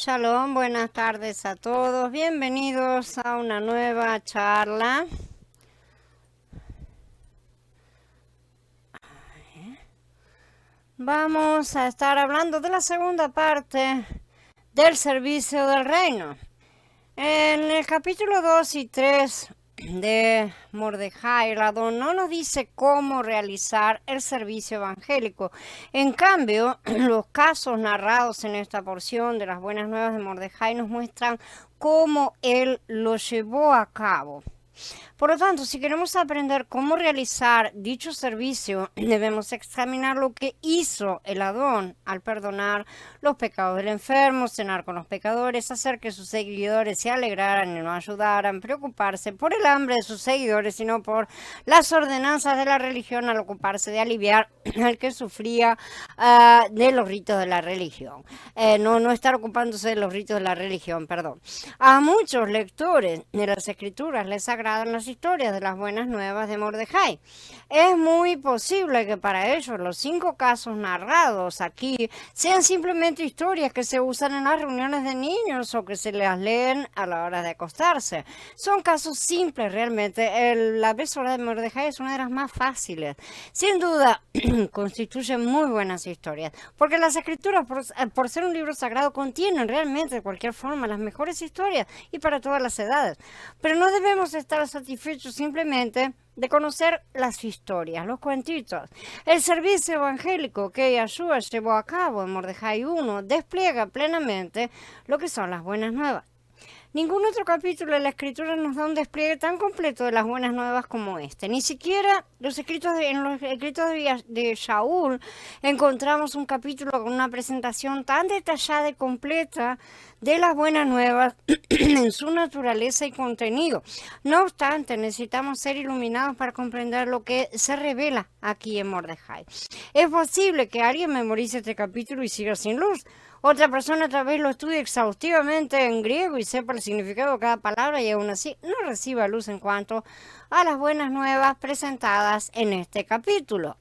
Shalom, buenas tardes a todos. Bienvenidos a una nueva charla. Vamos a estar hablando de la segunda parte del servicio del reino. En el capítulo 2 y 3 de Mordejai, el Adón no nos dice cómo realizar el servicio evangélico. En cambio, los casos narrados en esta porción de las buenas nuevas de Mordejai nos muestran cómo él lo llevó a cabo. Por lo tanto, si queremos aprender cómo realizar dicho servicio, debemos examinar lo que hizo el Adón al perdonar los pecados del enfermo, cenar con los pecadores, hacer que sus seguidores se alegraran y no ayudaran, preocuparse por el hambre de sus seguidores, sino por las ordenanzas de la religión al ocuparse de aliviar al que sufría de los ritos de la religión. No estar ocupándose de los ritos de la religión, perdón. A muchos lectores de las escrituras les agradan las historias de las buenas nuevas de Mordejai. Es muy posible que para ellos los 5 casos narrados aquí sean simplemente historias que se usan en las reuniones de niños o que se las leen a la hora de acostarse. Son casos simples realmente. La besora de Mordejai es una de las más fáciles. Sin duda, constituyen muy buenas historias, porque las escrituras, por ser un libro sagrado, contienen realmente de cualquier forma las mejores historias y para todas las edades. Pero no debemos estar satisfechos simplemente de conocer las historias, los cuentitos. El servicio evangélico que Yahshua llevó a cabo en Mordejai 1 despliega plenamente lo que son las buenas nuevas. Ningún otro capítulo de la escritura nos da un despliegue tan completo de las buenas nuevas como este. Ni siquiera en los escritos de Shaul encontramos un capítulo con una presentación tan detallada y completa de las buenas nuevas en su naturaleza y contenido. No obstante, necesitamos ser iluminados para comprender lo que se revela aquí en Mordejai. Es posible que alguien memorice este capítulo y siga sin luz. Otra persona tal vez lo estudie exhaustivamente en griego y sepa el significado de cada palabra y aún así no reciba luz en cuanto a las buenas nuevas presentadas en este capítulo.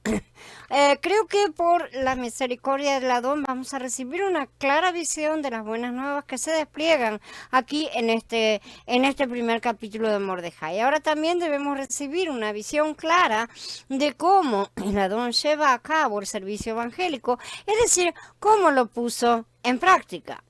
Creo que por la misericordia del Adón vamos a recibir una clara visión de las buenas nuevas que se despliegan aquí en este primer capítulo de Mordejai. Ahora también debemos recibir una visión clara de cómo el Adón lleva a cabo el servicio evangélico, es decir, cómo lo puso en práctica.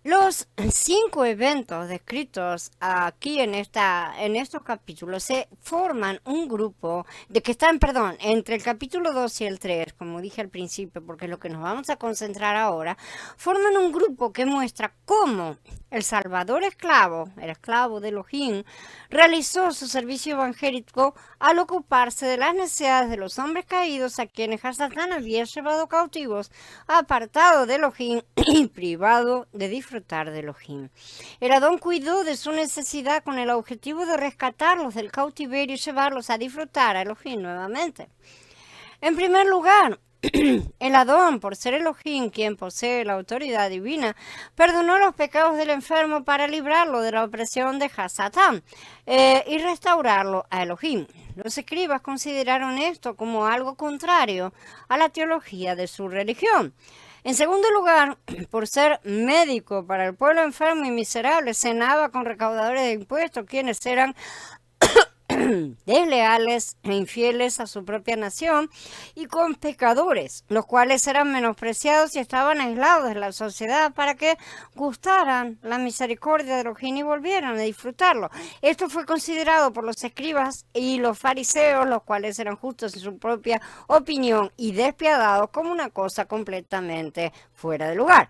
Los 5 eventos descritos aquí en estos capítulos se forman un grupo que están, entre el capítulo 2 y el 3, como dije al principio, porque es lo que nos vamos a concentrar ahora, forman un grupo que muestra cómo el Salvador esclavo, el esclavo de Elohim, realizó su servicio evangélico al ocuparse de las necesidades de los hombres caídos a quienes Hasatán había llevado cautivos, apartado de Elohim y privado de disfrutar de Elohim. El Adón cuidó de su necesidad con el objetivo de rescatarlos del cautiverio y llevarlos a disfrutar a Elohim nuevamente. En primer lugar, el Adón, por ser Elohim quien posee la autoridad divina, perdonó los pecados del enfermo para librarlo de la opresión de Hasatán y restaurarlo a Elohim. Los escribas consideraron esto como algo contrario a la teología de su religión. En segundo lugar, por ser médico para el pueblo enfermo y miserable, cenaba con recaudadores de impuestos, quienes eran desleales e infieles a su propia nación, y con pecadores, los cuales eran menospreciados y estaban aislados de la sociedad para que gustaran la misericordia de Elohim y volvieran a disfrutarlo. Esto fue considerado por los escribas y los fariseos, los cuales eran justos en su propia opinión y despiadados, como una cosa completamente fuera de lugar.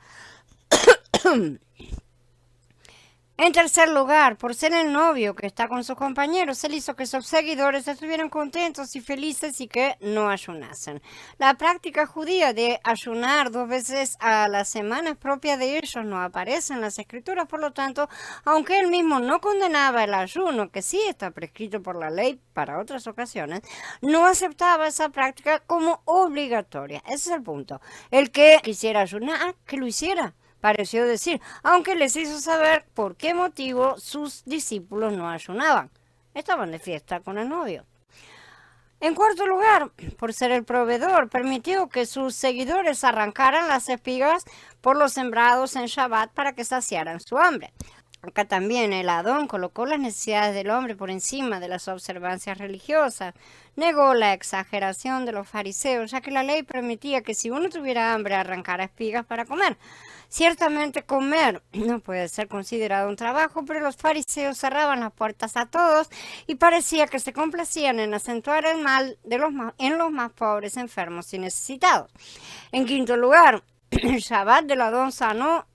En tercer lugar, por ser el novio que está con sus compañeros, él hizo que sus seguidores estuvieran contentos y felices y que no ayunasen. La práctica judía de ayunar 2 veces a la semana es propia de ellos, no aparece en las escrituras, por lo tanto, aunque él mismo no condenaba el ayuno, que sí está prescrito por la ley para otras ocasiones, no aceptaba esa práctica como obligatoria. Ese es el punto. El que quisiera ayunar, que lo hiciera, pareció decir, aunque les hizo saber por qué motivo sus discípulos no ayunaban. Estaban de fiesta con el novio. En cuarto lugar, por ser el proveedor, permitió que sus seguidores arrancaran las espigas por los sembrados en Shabbat para que saciaran su hambre. Acá también el Adón colocó las necesidades del hombre por encima de las observancias religiosas. Negó la exageración de los fariseos, ya que la ley permitía que si uno tuviera hambre arrancara espigas para comer. Ciertamente comer no puede ser considerado un trabajo, pero los fariseos cerraban las puertas a todos y parecía que se complacían en acentuar el mal en los más pobres, enfermos y necesitados. En quinto lugar, en Shabbat el Adón sanó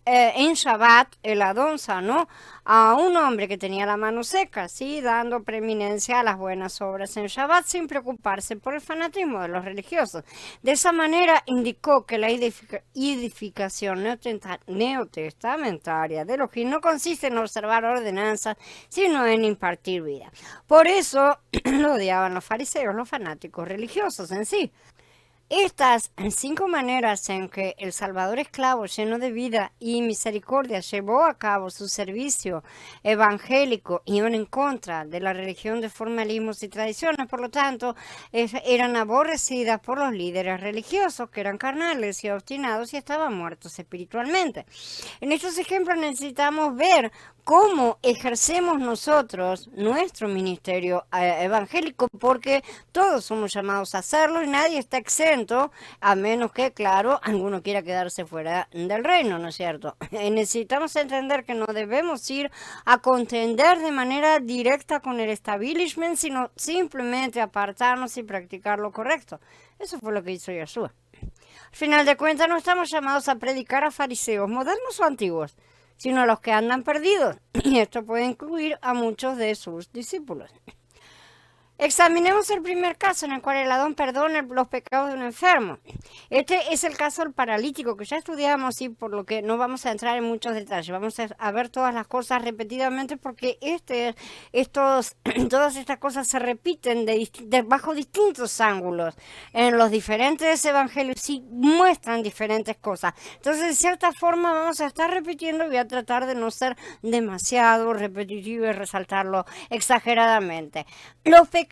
a un hombre que tenía la mano seca, así dando preeminencia a las buenas obras en Shabbat sin preocuparse por el fanatismo de los religiosos. De esa manera indicó que la edificación neotestamentaria de Elohim no consiste en observar ordenanzas, sino en impartir vida. Por eso lo odiaban los fariseos, los fanáticos religiosos en sí. Estas 5 maneras en que el Salvador esclavo, lleno de vida y misericordia, llevó a cabo su servicio evangélico, iban en contra de la religión de formalismos y tradiciones. Por lo tanto, eran aborrecidas por los líderes religiosos, que eran carnales y obstinados y estaban muertos espiritualmente. En estos ejemplos necesitamos ver cómo ejercemos nosotros nuestro ministerio evangélico, porque todos somos llamados a hacerlo y nadie está exento, a menos que, claro, alguno quiera quedarse fuera del reino, ¿no es cierto? Necesitamos entender que no debemos ir a contender de manera directa con el establishment, sino simplemente apartarnos y practicar lo correcto. Eso fue lo que hizo Yeshua. Al final de cuentas, no estamos llamados a predicar a fariseos modernos o antiguos, sino a los que andan perdidos, y esto puede incluir a muchos de sus discípulos. Examinemos el primer caso en el cual el Adón perdona los pecados de un enfermo. Este es el caso del paralítico que ya estudiamos y por lo que no vamos a entrar en muchos detalles. Vamos a ver todas las cosas repetidamente porque todas estas cosas se repiten bajo distintos ángulos en los diferentes evangelios y muestran diferentes cosas. Entonces, de cierta forma, vamos a estar repitiendo y voy a tratar de no ser demasiado repetitivo y resaltarlo exageradamente. Los pecados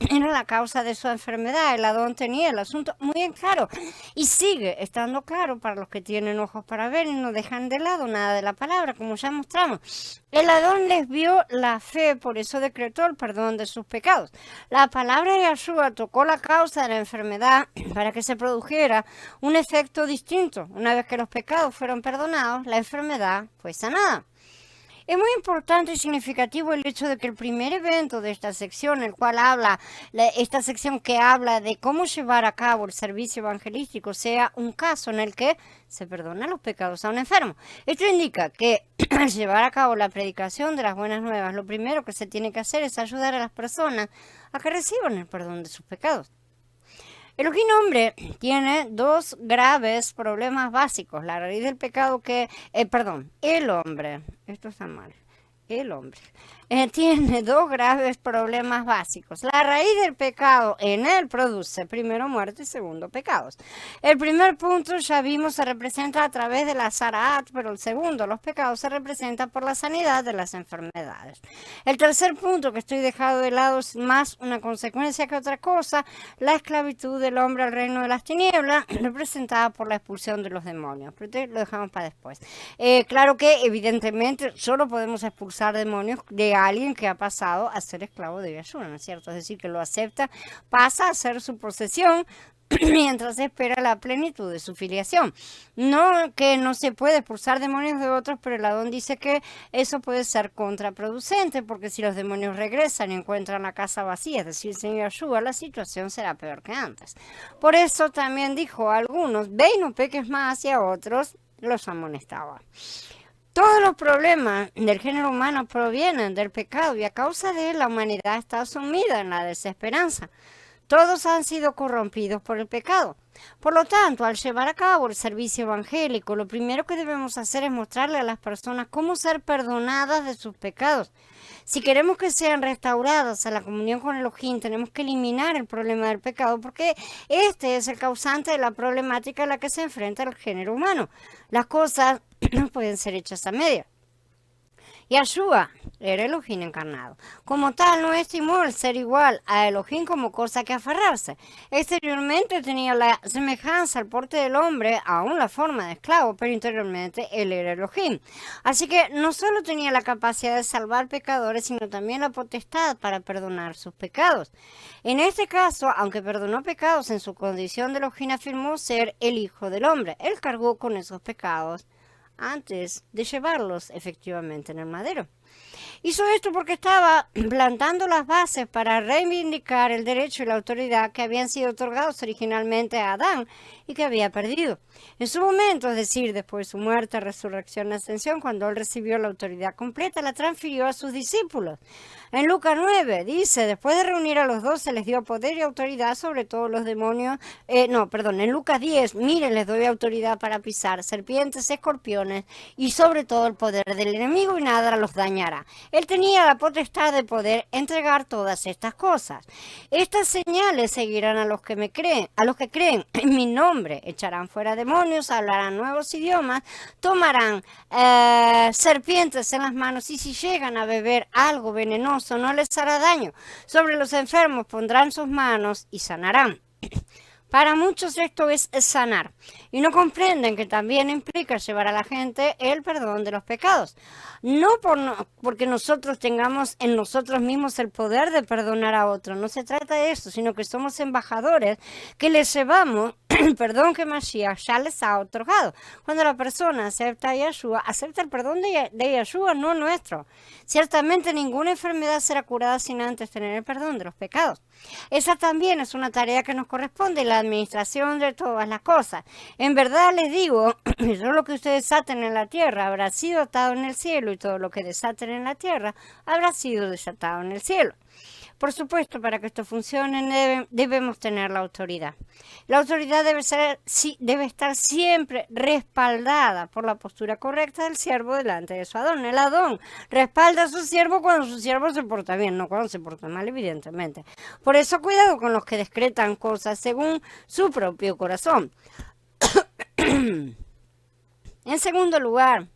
eran la causa de su enfermedad. El Adón tenía el asunto muy en claro y sigue estando claro para los que tienen ojos para ver y no dejan de lado nada de la palabra, como ya mostramos. El Adón les vio la fe, por eso decretó el perdón de sus pecados. La palabra de Yeshua tocó la causa de la enfermedad para que se produjera un efecto distinto. Una vez que los pecados fueron perdonados, la enfermedad fue sanada. Es muy importante y significativo el hecho de que el primer evento de esta sección, el cual esta sección que habla de cómo llevar a cabo el servicio evangelístico, sea un caso en el que se perdonan los pecados a un enfermo. Esto indica que al llevar a cabo la predicación de las buenas nuevas, lo primero que se tiene que hacer es ayudar a las personas a que reciban el perdón de sus pecados. El hombre tiene 2 graves problemas básicos. La raíz del pecado el hombre, esto está mal, el hombre tiene 2 graves problemas básicos. La raíz del pecado en él produce primero muerte y segundo pecados. El primer punto ya vimos se representa a través de la Zaraat, pero el segundo, los pecados, se representa por la sanidad de las enfermedades. El tercer punto que estoy dejando de lado es más una consecuencia que otra cosa, la esclavitud del hombre al reino de las tinieblas, representada por la expulsión de los demonios. Pero lo dejamos para después. Claro que evidentemente solo podemos expulsar demonios de alguien que ha pasado a ser esclavo de Yeshua, ¿no es cierto? Es decir, que lo acepta, pasa a ser su posesión mientras espera la plenitud de su filiación. No que no se puede expulsar demonios de otros, pero el Adón dice que eso puede ser contraproducente, porque si los demonios regresan y encuentran la casa vacía, es decir, sin Yeshua, la situación será peor que antes. Por eso también dijo a algunos, ve y no peques más, y a otros los amonestaba. Todos los problemas del género humano provienen del pecado y a causa de él la humanidad está sumida en la desesperanza. Todos han sido corrompidos por el pecado. Por lo tanto, al llevar a cabo el servicio evangélico, lo primero que debemos hacer es mostrarle a las personas cómo ser perdonadas de sus pecados. Si queremos que sean restauradas a la comunión con Elohim, tenemos que eliminar el problema del pecado, porque este es el causante de la problemática a la que se enfrenta el género humano. Las cosas no pueden ser hechas a medias. Yahshua era Elohim encarnado. Como tal, no estimó el ser igual a Elohim como cosa que aferrarse. Exteriormente tenía la semejanza al porte del hombre, aún la forma de esclavo, pero interiormente él era Elohim. Así que no solo tenía la capacidad de salvar pecadores, sino también la potestad para perdonar sus pecados. En este caso, aunque perdonó pecados en su condición de Elohim, afirmó ser el Hijo del Hombre. Él cargó con esos pecados antes de llevarlos efectivamente en el madero. Hizo esto porque estaba plantando las bases para reivindicar el derecho y la autoridad que habían sido otorgados originalmente a Adán y que había perdido. En su momento, es decir, después de su muerte, resurrección y ascensión, cuando él recibió la autoridad completa, la transfirió a sus discípulos. En Lucas 9 dice, después de reunir a los 12, les dio poder y autoridad sobre todos los demonios. En Lucas 10, miren, les doy autoridad para pisar serpientes, escorpiones y sobre todo el poder del enemigo y nada los dañará. Él tenía la potestad de poder entregar todas estas cosas. Estas señales seguirán a los que me creen, a los que creen en mi nombre. Echarán fuera demonios, hablarán nuevos idiomas, tomarán serpientes en las manos y si llegan a beber algo venenoso no les hará daño. Sobre los enfermos pondrán sus manos y sanarán. Para muchos esto es sanar y no comprenden que también implica llevar a la gente el perdón de los pecados. No porque nosotros tengamos en nosotros mismos el poder de perdonar a otros, no se trata de eso, sino que somos embajadores que les llevamos el perdón que Mashiach ya les ha otorgado. Cuando la persona acepta a Yahshua, acepta el perdón de Yahshua, no nuestro. Ciertamente ninguna enfermedad será curada sin antes tener el perdón de los pecados. Esa también es una tarea que nos corresponde, la administración de todas las cosas. En verdad les digo, todo lo que ustedes desaten en la tierra habrá sido atado en el cielo y todo lo que desaten en la tierra habrá sido desatado en el cielo. Por supuesto, para que esto funcione debemos tener la autoridad. La autoridad debe estar siempre respaldada por la postura correcta del siervo delante de su Adón. El Adón respalda a su siervo cuando su siervo se porta bien, no cuando se porta mal, evidentemente. Por eso, cuidado con los que decretan cosas según su propio corazón. En segundo lugar,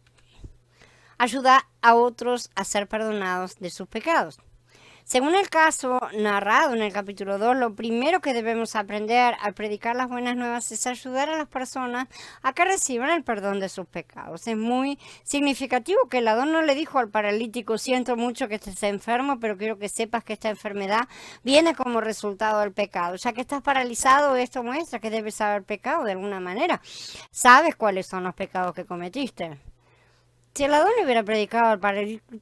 ayuda a otros a ser perdonados de sus pecados. Según el caso narrado en el capítulo 2, lo primero que debemos aprender al predicar las buenas nuevas es ayudar a las personas a que reciban el perdón de sus pecados. Es muy significativo que el Adón no le dijo al paralítico, siento mucho que estés enfermo, pero quiero que sepas que esta enfermedad viene como resultado del pecado. Ya que estás paralizado, esto muestra que debes haber pecado de alguna manera. Sabes cuáles son los pecados que cometiste. Si el Adón le hubiera predicado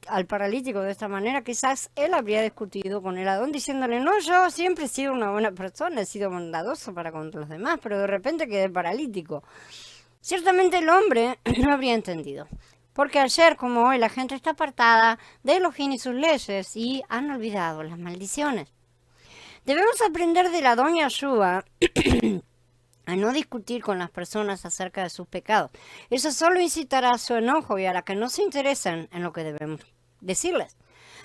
al paralítico de esta manera, quizás él habría discutido con el Adón diciéndole, no, yo siempre he sido una buena persona, he sido bondadoso para con los demás, pero de repente quedé paralítico. Ciertamente el hombre no habría entendido, porque ayer como hoy la gente está apartada de Elohim y sus leyes y han olvidado las maldiciones. Debemos aprender del Adón Yahshua a no discutir con las personas acerca de sus pecados. Eso solo incitará a su enojo y hará que no se interesen en lo que debemos decirles.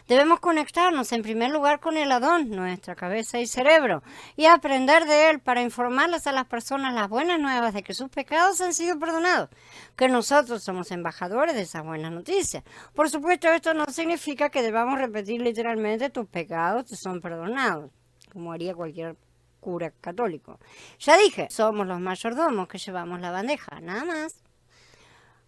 Debemos conectarnos en primer lugar con el Adón, nuestra cabeza y cerebro, y aprender de él para informarles a las personas las buenas nuevas de que sus pecados han sido perdonados, que nosotros somos embajadores de esas buenas noticias. Por supuesto, esto no significa que debamos repetir literalmente tus pecados te son perdonados, como haría cualquier cura católico. Ya dije, somos los mayordomos que llevamos la bandeja, nada más.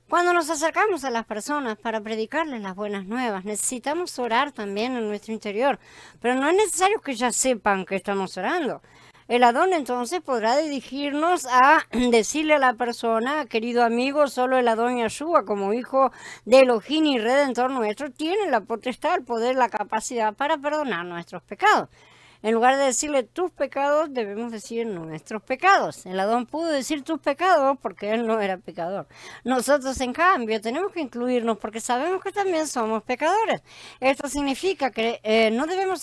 Cuando nos acercamos a las personas para predicarles las buenas nuevas, necesitamos orar también en nuestro interior, pero no es necesario que ya sepan que estamos orando. El Adón entonces podrá dirigirnos a decirle a la persona, querido amigo, solo el Adón Yahshua, como hijo de Elohim y Redentor nuestro, tiene la potestad, el poder, la capacidad para perdonar nuestros pecados. En lugar de decirle tus pecados, debemos decir nuestros pecados. El Adón pudo decir tus pecados porque él no era pecador. Nosotros, en cambio, tenemos que incluirnos porque sabemos que también somos pecadores. Esto significa que no debemos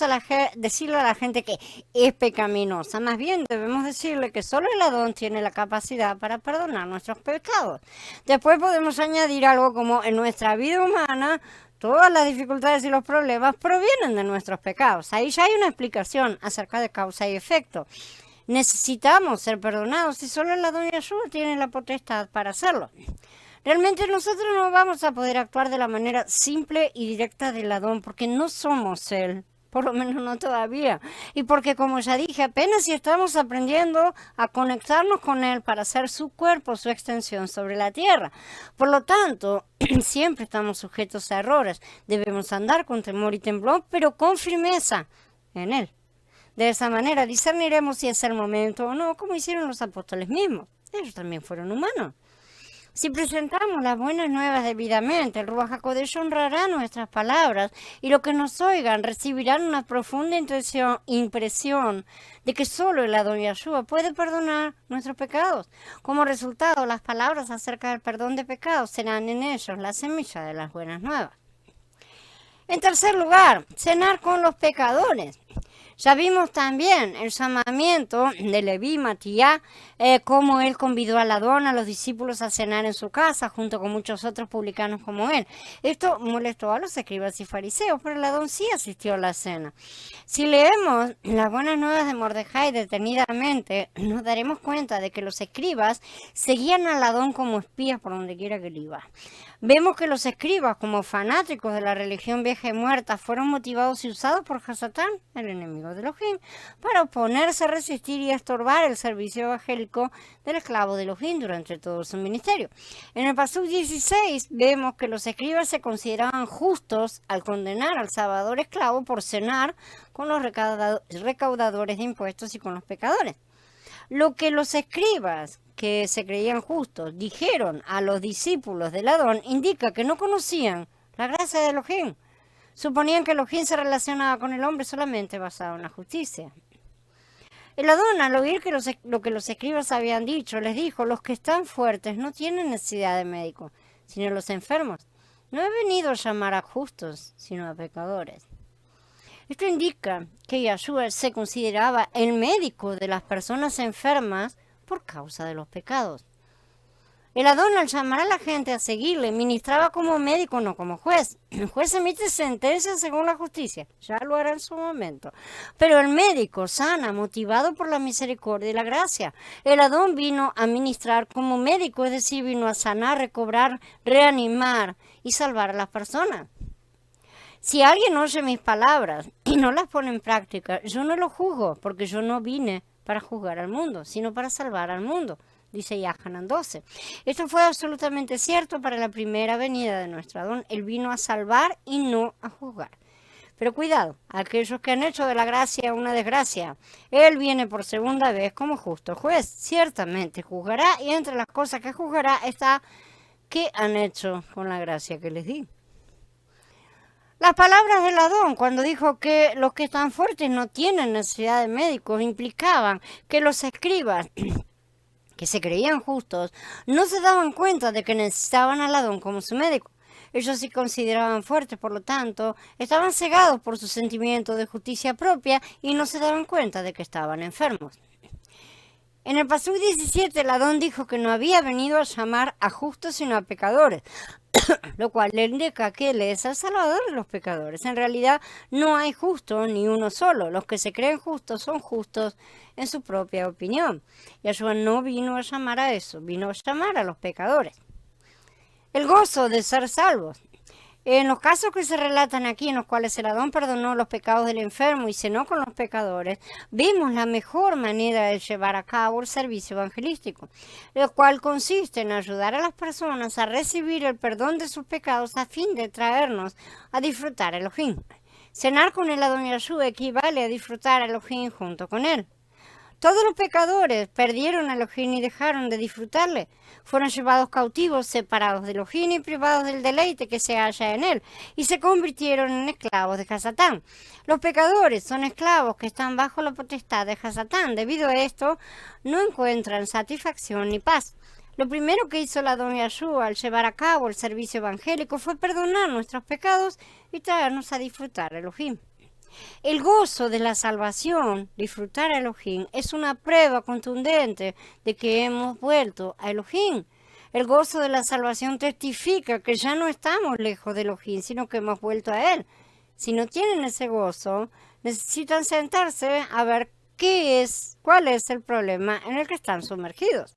decirle a la gente que es pecaminosa. Más bien, debemos decirle que solo el Adón tiene la capacidad para perdonar nuestros pecados. Después podemos añadir algo como en nuestra vida humana, todas las dificultades y los problemas provienen de nuestros pecados. Ahí ya hay una explicación acerca de causa y efecto. Necesitamos ser perdonados y solo el Adón Yahshua tiene la potestad para hacerlo. Realmente nosotros no vamos a poder actuar de la manera simple y directa del Adón porque no somos Él. Por lo menos no todavía. Y porque, como ya dije, apenas si estamos aprendiendo a conectarnos con Él para hacer su cuerpo, su extensión sobre la tierra. Por lo tanto, siempre estamos sujetos a errores. Debemos andar con temor y temblor, pero con firmeza en Él. De esa manera discerniremos si es el momento o no, como hicieron los apóstoles mismos. Ellos también fueron humanos. Si presentamos las buenas nuevas debidamente, el Ruach HaKodesh honrará nuestras palabras y los que nos oigan recibirán una profunda impresión de que solo el Adón Yahshua puede perdonar nuestros pecados. Como resultado, las palabras acerca del perdón de pecados serán en ellos la semilla de las buenas nuevas. En tercer lugar, cenar con los pecadores. Ya vimos también el llamamiento de Leví Matías, cómo él convidó al Adón, a los discípulos a cenar en su casa, junto con muchos otros publicanos como él. Esto molestó a los escribas y fariseos, pero el Adón sí asistió a la cena. Si leemos las buenas nuevas de Mordejai detenidamente, nos daremos cuenta de que los escribas seguían al Adón como espías por donde quiera que él iba. Vemos que los escribas, como fanáticos de la religión vieja y muerta, fueron motivados y usados por Hasatán, el enemigo de Elohim, para oponerse, resistir y estorbar el servicio evangélico del esclavo de Elohim durante todo su ministerio. En el Pasuk 16 vemos que los escribas se consideraban justos al condenar al salvador esclavo por cenar con los recaudadores de impuestos y con los pecadores. Lo que los escribas, que se creían justos, dijeron a los discípulos del Adón indica que no conocían la gracia de Elohim. Suponían que Elohim se relacionaba con el hombre solamente basado en la justicia. El Adón, al oír lo que los escribas habían dicho, les dijo: los que están fuertes no tienen necesidad de médico, sino los enfermos. No he venido a llamar a justos, sino a pecadores. Esto indica que Yahshua se consideraba el médico de las personas enfermas por causa de los pecados. El Adón, al llamar a la gente a seguirle, ministraba como médico, no como juez. El juez emite sentencias según la justicia, ya lo hará en su momento. Pero el médico sana, motivado por la misericordia y la gracia. El Adón vino a ministrar como médico, es decir, vino a sanar, recobrar, reanimar y salvar a las personas. Si alguien oye mis palabras y no las pone en práctica, yo no lo juzgo, porque yo no vine para juzgar al mundo, sino para salvar al mundo, dice Yahanan 12. Esto fue absolutamente cierto para la primera venida de nuestro Adón. Él vino a salvar y no a juzgar. Pero cuidado, aquellos que han hecho de la gracia una desgracia, Él viene por segunda vez como justo juez. Ciertamente juzgará, y entre las cosas que juzgará está qué han hecho con la gracia que les di. Las palabras del Adón, cuando dijo que los que están fuertes no tienen necesidad de médicos, implicaban que los escribas, que se creían justos, no se daban cuenta de que necesitaban al Adón como su médico. Ellos se consideraban fuertes, por lo tanto, estaban cegados por su sentimiento de justicia propia y no se daban cuenta de que estaban enfermos. En el Pasuk 17, el Adón dijo que no había venido a llamar a justos sino a pecadores, lo cual le indica que Él es el salvador de los pecadores. En realidad no hay justo ni uno solo. Los que se creen justos son justos en su propia opinión. Yahshua no vino a llamar a eso, vino a llamar a los pecadores. El gozo de ser salvos. En los casos que se relatan aquí, en los cuales el Adón perdonó los pecados del enfermo y cenó con los pecadores, vimos la mejor manera de llevar a cabo el servicio evangelístico, el cual consiste en ayudar a las personas a recibir el perdón de sus pecados a fin de traernos a disfrutar a Elohim. Cenar con el Adón Yahshua equivale a disfrutar a Elohim junto con él. Todos los pecadores perdieron a Elohim y dejaron de disfrutarle. Fueron llevados cautivos, separados de Elohim y privados del deleite que se halla en él, y se convirtieron en esclavos de Hasatán. Los pecadores son esclavos que están bajo la potestad de Hasatán. Debido a esto, no encuentran satisfacción ni paz. Lo primero que hizo el Adón Yahshua al llevar a cabo el servicio evangélico fue perdonar nuestros pecados y traernos a disfrutar a Elohim. El gozo de la salvación, disfrutar a Elohim, es una prueba contundente de que hemos vuelto a Elohim. El gozo de la salvación testifica que ya no estamos lejos de Elohim, sino que hemos vuelto a Él. Si no tienen ese gozo, necesitan sentarse a ver cuál es el problema en el que están sumergidos.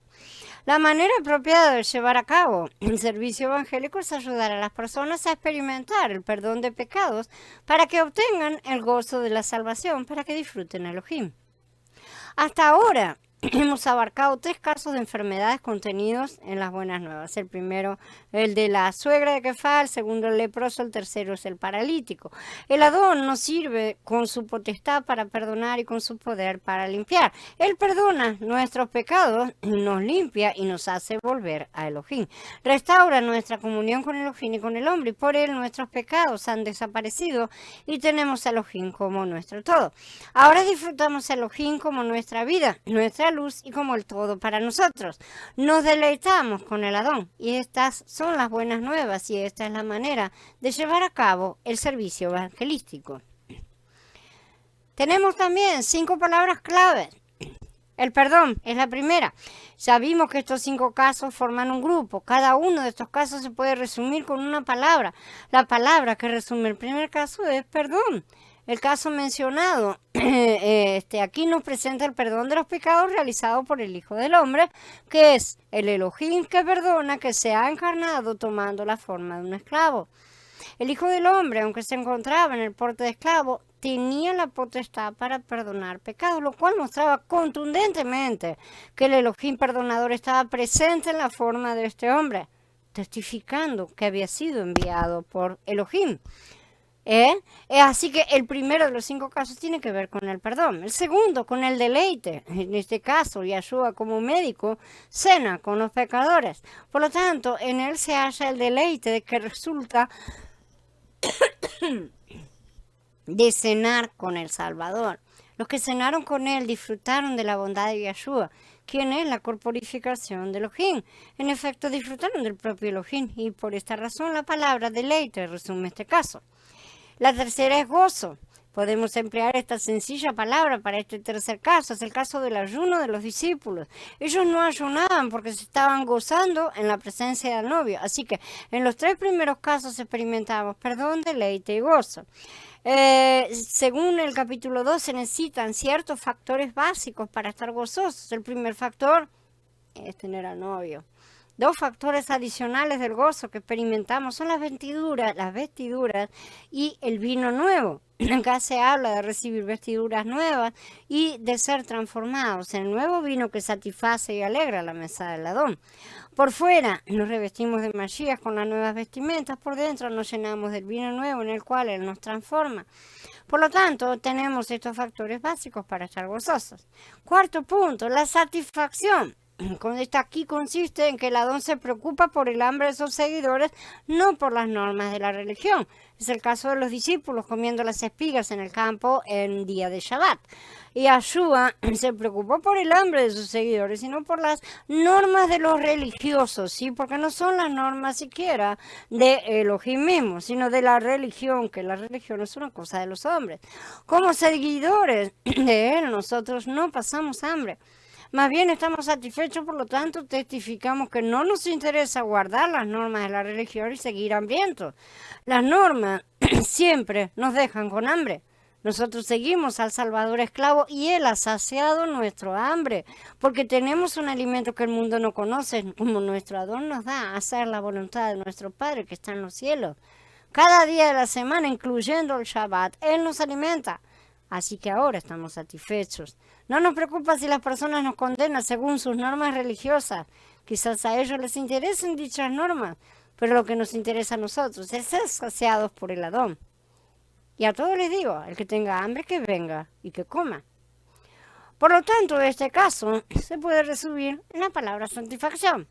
La manera apropiada de llevar a cabo el servicio evangélico es ayudar a las personas a experimentar el perdón de pecados para que obtengan el gozo de la salvación, para que disfruten Elohim. Hasta ahora hemos abarcado 3 casos de enfermedades contenidos en las buenas nuevas. El primero, el de la suegra de Kefá, el segundo, el leproso, el tercero es el paralítico. El Adón nos sirve con su potestad para perdonar y con su poder para limpiar. Él perdona nuestros pecados, nos limpia y nos hace volver a Elohim. Restaura nuestra comunión con Elohim y con el hombre, y por él nuestros pecados han desaparecido y tenemos a Elohim como nuestro todo. Ahora disfrutamos a Elohim como nuestra vida, nuestra luz y como el todo para nosotros. Nos deleitamos con el Adón y estas son las buenas nuevas y esta es la manera de llevar a cabo el servicio evangelístico. Tenemos también 5 palabras claves. El perdón es la primera. Ya vimos que estos 5 casos forman un grupo. Cada uno de estos casos se puede resumir con una palabra. La palabra que resume el primer caso es perdón. El caso mencionado aquí nos presenta el perdón de los pecados realizado por el Hijo del Hombre, que es el Elohim que perdona, que se ha encarnado tomando la forma de un esclavo. El Hijo del Hombre, aunque se encontraba en el porte de esclavo, tenía la potestad para perdonar pecados, lo cual mostraba contundentemente que el Elohim perdonador estaba presente en la forma de este hombre, testificando que había sido enviado por Elohim. Así que el primero de los 5 casos tiene que ver con el perdón. El segundo, con el deleite. En este caso, Yahshua como médico cena con los pecadores. Por lo tanto, en él se halla el deleite de que resulta de cenar con el Salvador. Los que cenaron con él disfrutaron de la bondad de Yahshua, quien es la corporificación de Elohim. En efecto, disfrutaron del propio Elohim y por esta razón la palabra deleite resume este caso. La tercera es gozo. Podemos emplear esta sencilla palabra para este tercer caso. Es el caso del ayuno de los discípulos. Ellos no ayunaban porque se estaban gozando en la presencia del novio. Así que en los 3 primeros casos experimentamos perdón, deleite y gozo. Según el capítulo 2 se necesitan ciertos factores básicos para estar gozosos. El primer factor es tener al novio. 2 factores adicionales del gozo que experimentamos son las vestiduras y el vino nuevo. Acá se habla de recibir vestiduras nuevas y de ser transformados en el nuevo vino que satisface y alegra la mesa del Adón. Por fuera nos revestimos de Mashiach con las nuevas vestimentas, por dentro nos llenamos del vino nuevo en el cual Él nos transforma. Por lo tanto, tenemos estos factores básicos para estar gozosos. Cuarto punto, la satisfacción. Aquí consiste en que el Adón se preocupa por el hambre de sus seguidores, no por las normas de la religión. Es el caso de los discípulos comiendo las espigas en el campo en día de Shabbat. Y Yahshua se preocupó por el hambre de sus seguidores, sino por las normas de los religiosos, ¿sí? Porque no son las normas siquiera de Elohim mismo, sino de la religión, que la religión es una cosa de los hombres. Como seguidores de Él, nosotros no pasamos hambre. Más bien estamos satisfechos, por lo tanto testificamos que no nos interesa guardar las normas de la religión y seguir hambrientos. Las normas siempre nos dejan con hambre. Nosotros seguimos al Salvador esclavo y Él ha saciado nuestro hambre, porque tenemos un alimento que el mundo no conoce, como nuestro Adón nos da, hacer la voluntad de nuestro Padre que está en los cielos. Cada día de la semana, incluyendo el Shabbat, Él nos alimenta. Así que ahora estamos satisfechos. No nos preocupa si las personas nos condenan según sus normas religiosas. Quizás a ellos les interesen dichas normas, pero lo que nos interesa a nosotros es ser saciados por el Adón. Y a todos les digo, el que tenga hambre que venga y que coma. Por lo tanto, este caso se puede resumir en la palabra satisfacción.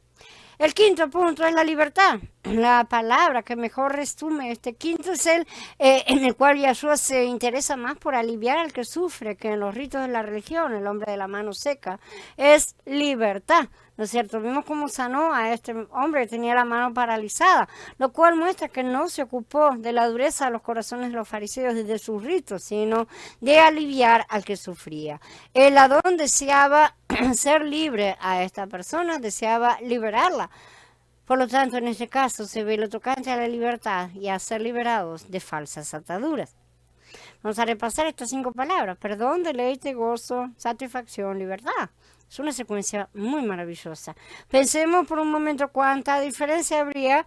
El quinto punto es la libertad. La palabra que mejor resume este quinto es el en el cual Yahshua se interesa más por aliviar al que sufre que en los ritos de la religión, el hombre de la mano seca, es libertad. ¿No es cierto? Vimos cómo sanó a este hombre que tenía la mano paralizada, lo cual muestra que no se ocupó de la dureza de los corazones de los fariseos y de sus ritos, sino de aliviar al que sufría. El Adón deseaba ser libre a esta persona, deseaba liberarla. Por lo tanto, en este caso se ve lo tocante a la libertad y a ser liberados de falsas ataduras. Vamos a repasar estas 5 palabras: perdón, deleite, gozo, satisfacción, libertad. Es una secuencia muy maravillosa. Pensemos por un momento cuánta diferencia habría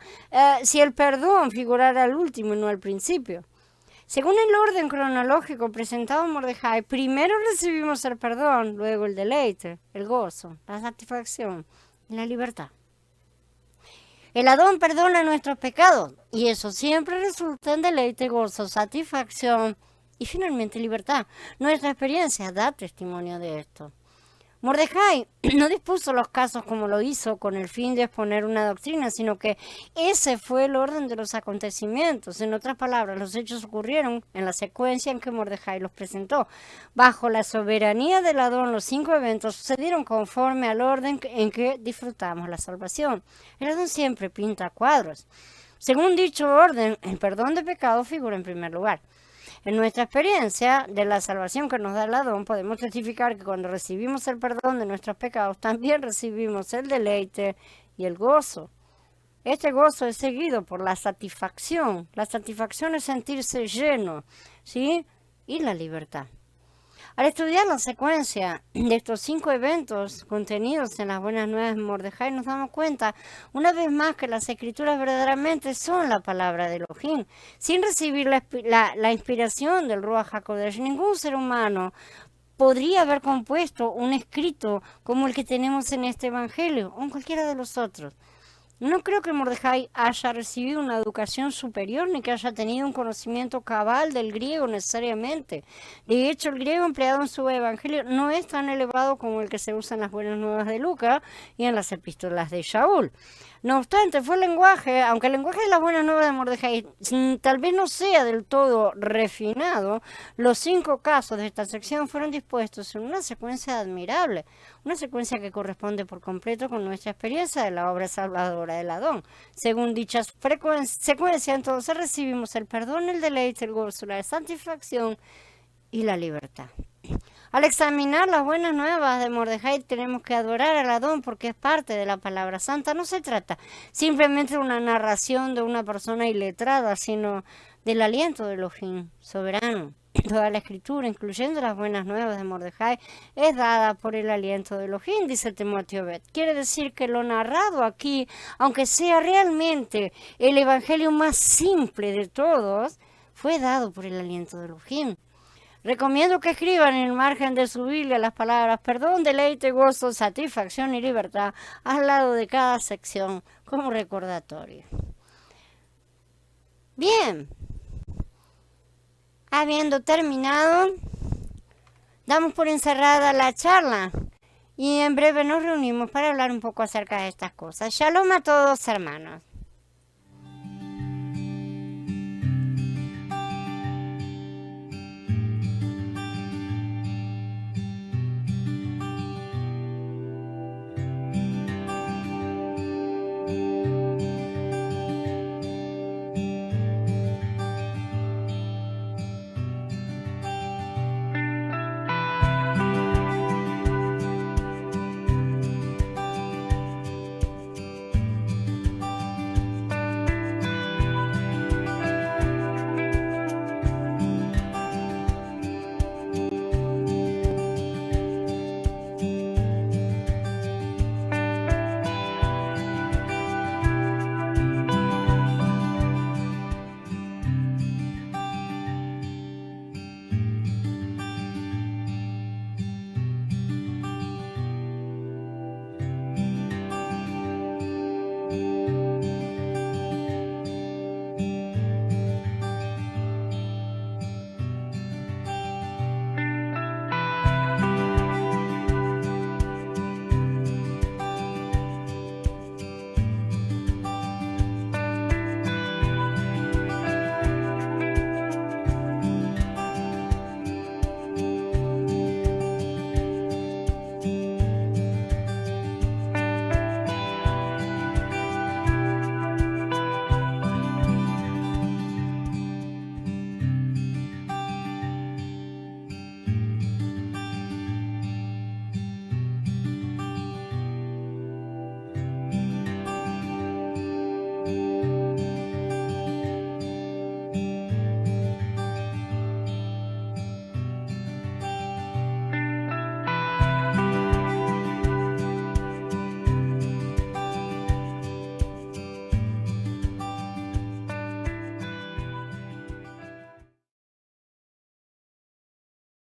si el perdón figurara al último y no al principio. Según el orden cronológico presentado en Mordejai, primero recibimos el perdón, luego el deleite, el gozo, la satisfacción y la libertad. El Adón perdona nuestros pecados y eso siempre resulta en deleite, gozo, satisfacción y finalmente libertad. Nuestra experiencia da testimonio de esto. Mordejai no dispuso los casos como lo hizo con el fin de exponer una doctrina, sino que ese fue el orden de los acontecimientos. En otras palabras, los hechos ocurrieron en la secuencia en que Mordejai los presentó. Bajo la soberanía del Adón, los 5 eventos sucedieron conforme al orden en que disfrutamos la salvación. El Adón siempre pinta cuadros. Según dicho orden, el perdón de pecados figura en primer lugar. En nuestra experiencia de la salvación que nos da el Adón, podemos testificar que cuando recibimos el perdón de nuestros pecados, también recibimos el deleite y el gozo. Este gozo es seguido por la satisfacción. La satisfacción es sentirse lleno, ¿sí? Y la libertad. Al estudiar la secuencia de estos 5 eventos contenidos en las buenas nuevas de Mordejai, nos damos cuenta una vez más que las escrituras verdaderamente son la palabra de Elohim. Sin recibir la inspiración del Ruach HaKodesh, ningún ser humano podría haber compuesto un escrito como el que tenemos en este evangelio o en cualquiera de los otros. No creo que Mordejai haya recibido una educación superior ni que haya tenido un conocimiento cabal del griego necesariamente. De hecho, el griego empleado en su evangelio no es tan elevado como el que se usa en las buenas nuevas de Lucas y en las epístolas de Shaul. No obstante, fue el lenguaje, aunque el lenguaje de las buenas nuevas de Mordejai tal vez no sea del todo refinado, los 5 casos de esta sección fueron dispuestos en una secuencia admirable, una secuencia que corresponde por completo con nuestra experiencia de la obra salvadora del Adón. Según dicha secuencia, entonces recibimos el perdón, el deleite, el gozo, la satisfacción y la libertad. Al examinar las buenas nuevas de Mordejai, tenemos que adorar al Adón porque es parte de la palabra santa. No se trata simplemente de una narración de una persona iletrada, sino del aliento de Elohim soberano. Toda la escritura, incluyendo las buenas nuevas de Mordejai, es dada por el aliento de Elohim, dice Timoteo Bet. Quiere decir que lo narrado aquí, aunque sea realmente el evangelio más simple de todos, fue dado por el aliento de Elohim. Recomiendo que escriban en el margen de su Biblia las palabras perdón, deleite, gozo, satisfacción y libertad al lado de cada sección como recordatorio. Bien, habiendo terminado, damos por encerrada la charla y en breve nos reunimos para hablar un poco acerca de estas cosas. Shalom a todos, hermanos.